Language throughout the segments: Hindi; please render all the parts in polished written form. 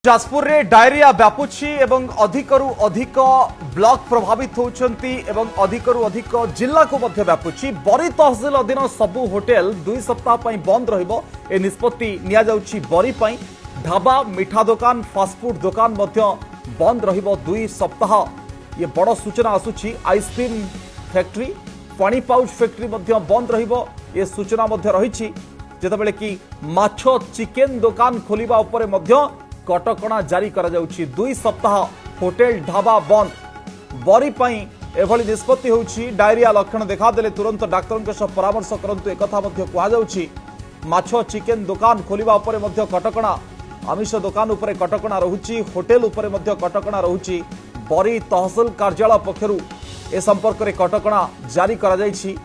जाजपुर रे डायरिया व्यापुछि एवं अधिकरु अधिक ब्लॉक प्रभावित होउछंती एवं अधिकरु अधिक जिला को मध्य व्यापुछि। बरी तहसील अधीन सबु होटेल 2 सप्ताह पई बंद रहिबो ए निष्पत्ति निया जाउछि। बरी पई ढाबा मिठा दुकान फास्टफूड दुकान मध्य बंद रहिबो 2 सप्ताह। ये बड़ सूचना आसुछि। आइसक्रीम फैक्ट्री पानी पाउच फैक्ट्री मध्य बंद रहिबो ए सूचना मध्य रहिछि। जेतबेले कि माछो चिकेन दुकान खोलिबा उपरे मध्य कटकणा जारी करा जाउछि। 2 सप्ताह होटेल ढाबा बंद। बरी पई एभली निष्पत्ति होउछि। डायरिया लक्षण देखादेले तुरंत डाक्टर सह परामर्श करंतु एकथा मध्य कुहा जाउछि। माछो चिकेन दुकान खोलिबा उपरे मध्य कटकणा, आमिष दुकान उपरे कटकणा रहुछि, होटेल उपरे मध्य कटकणा रहुछि। बरी तहसील कार्यालय पक्षरु ए संपर्क रे कटकणा जारी करा जाइछि।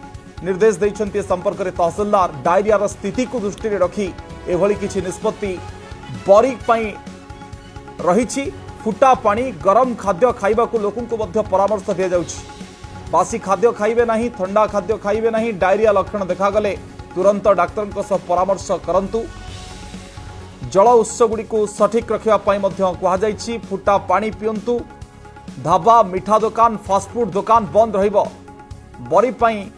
निर्देश दैछन्ति संपर्क रे तहसीलदार। डायरिया स्थिति को दृष्टि रे रखी एभली किछि निष्पत्ति बरी पई रही। फुटा पानी गरम खाद्य खाइबा को लोकन को मध्य परामर्श दिया जाउछि। बासी खाद्य खाइबे नहीं, ठंडा खाद्य खाइबे नहीं। डायरिया लक्षण देखागले तुरंत डाक्टर सह परामर्श करंतु। जल उत्स गुडी को सठिक रखिबा पई मध्य कुहा जाइछि। फुटा पानी पियंतु। ढाबा मिठा दुकान फास्टफूड दुकान बंद रहिबो। बरी पई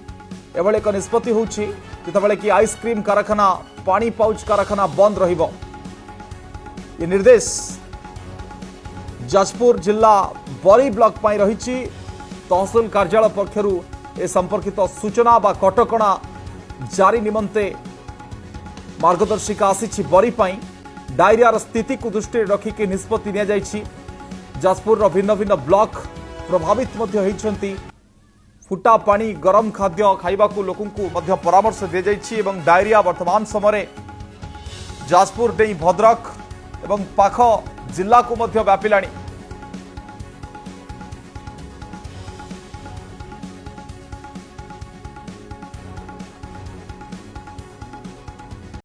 एभले एक निष्पत्ति होउछि। जेतबेले कि आइसक्रीम कारखाना पानी पाउच कारखाना बंद रहिबो। ये निर्देश जाजपुर जिला बरी ब्लॉक पाई रही। तहसील कार्यालय पक्षरु ए संपर्कित सूचना बा कटकणा जारी निमंते मार्गदर्शिका आसी। बरी पाई डायरिया स्थिति को दृष्टि रखिक निष्पत्ति निया जाइछि। जाजपुर भिन्न भिन्न ब्लॉक प्रभावित मध्य होइछन्ति। फुटा पानी गरम खाद्य खाइबा को लोकन को मध्य परामर्श दिया जाइछि एवं डायरिया वर्तमान समय जाजपुर डेई भद्रक एवं पाख जिला को मध्य व्यापिलाणी।